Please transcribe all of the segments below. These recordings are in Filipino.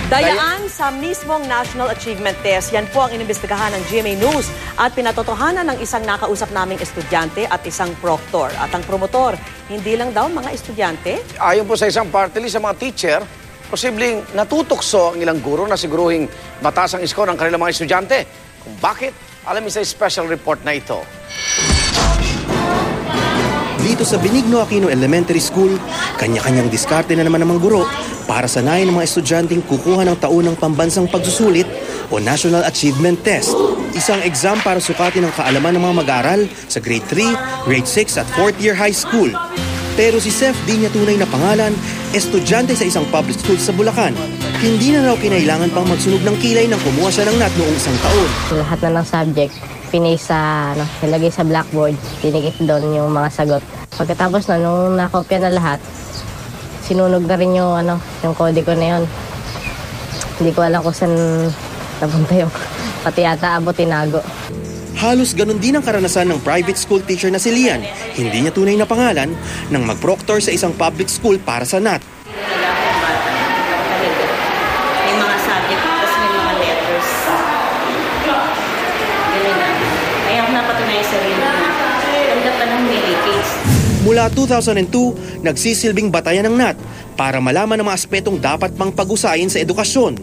Dayaan sa mismong National Achievement Test. Yan po ang inimbestigahan ng GMA News at pinatotohanan ng isang nakausap naming estudyante at isang proctor. At ang promotor, hindi lang daw mga estudyante. Ayon po sa isang party list sa mga teacher, posibleng natutokso ang ilang guro na siguruhing mataas ang score ng kanilang mga estudyante. Kung bakit, alamin sa special report na ito. Dito sa Benigno Aquino Elementary School, kanya-kanyang diskarte na naman ng mga guro para sanayin ng mga estudyanteng kukuha ng taunang pambansang pagsusulit o National Achievement Test. Isang exam para sukatin ang kaalaman ng mga mag-aaral sa grade 3, grade 6 at 4th year high school. Pero si Seth di niya tunay na pangalan, estudyante sa isang public school sa Bulacan. Hindi na raw kinailangan pang magsunog ng kilay nang kumuha siya ng NAT noong isang taon. Lahat na ng subject, nilagay sa blackboard, pinigit doon yung mga sagot. Pagkatapos na, nung nakopya na lahat, sinunog na rin yung kode ko na yun. Hindi ko alam kung saan napunta yung pati yata abot tinago. Halos ganun din ang karanasan ng private school teacher na si Lian. Hindi niya tunay na pangalan nang mag-proctor sa isang public school para sa NAT. May mga subject, tapos may mga letters. Ganun na. Kaya ako napatunay sa sarili na ganda pa ng case. Mula 2002, nagsisilbing batayan ng NAT para malaman ang mga aspetong dapat pang pag-usayin sa edukasyon.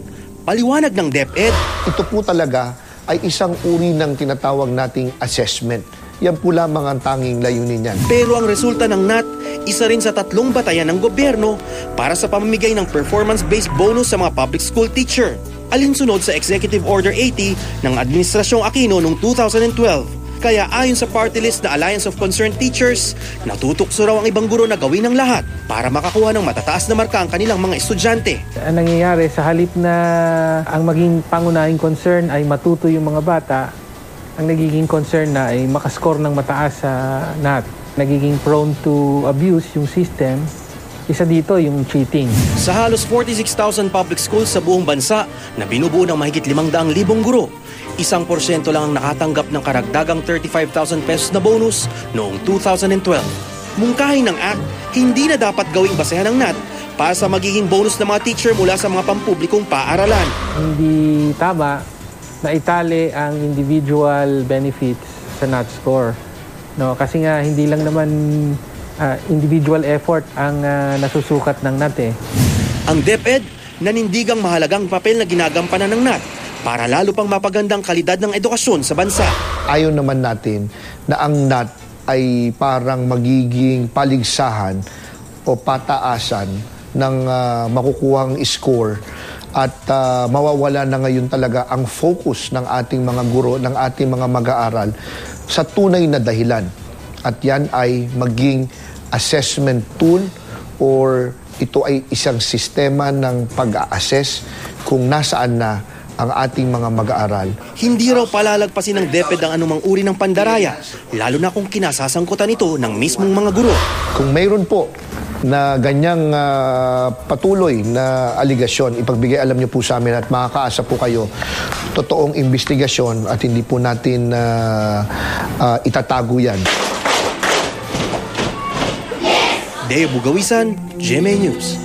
Paliwanag ng DepEd. Ito po talaga ay isang uri ng tinatawag nating assessment. Yan po lamang ang tanging layunin niyan. Pero ang resulta ng NAT, isa rin sa 3 batayan ng gobyerno para sa pamamigay ng performance-based bonus sa mga public school teacher. Alinsunod sa Executive Order 80 ng Administrasyong Aquino noong 2012. Kaya ayon sa party list na Alliance of Concerned Teachers, natutokso raw ang ibang guro na gawin ng lahat para makakuha ng matataas na marka ang kanilang mga estudyante. Ang nangyayari, sa halip na ang maging pangunahing concern ay matuto yung mga bata, ang nagiging concern na ay makascore ng mataas sa NAT. Nagiging prone to abuse yung system. Isa dito yung cheating. Sa halos 46,000 public schools sa buong bansa na binubuo ng mahigit 500,000 guro, 1% lang ang nakatanggap ng karagdagang 35,000 pesos na bonus noong 2012. Mungkahin ng ACT, hindi na dapat gawing basehan ng NAT para sa magiging bonus ng mga teacher mula sa mga pampublikong paaralan. Hindi tama na itali ang individual benefits sa NAT score. No, kasi nga hindi lang naman individual effort ang nasusukat ng NAT eh. Ang DepEd, nanindigang mahalagang papel na ginagampanan ng NAT para lalo pang mapagandang kalidad ng edukasyon sa bansa. Ayaw naman natin na ang NAT ay parang magiging paligsahan o pataasan ng makukuhang score at mawawala na ngayon talaga ang focus ng ating mga guro, ng ating mga mag-aaral sa tunay na dahilan. At yan ay maging assessment tool or ito ay isang sistema ng pag-a-assess kung nasaan na ang ating mga mag-aaral. Hindi raw palalagpasin ng DepEd ang anumang uri ng pandaraya, lalo na kung kinasasangkutan ito ng mismong mga guro. Kung mayroon po na ganyang patuloy na aligasyon, ipagbigay alam niyo po sa amin at makakaasa po kayo totoong investigasyon at hindi po natin itatago yan. Deo Bugawisan, GMA News.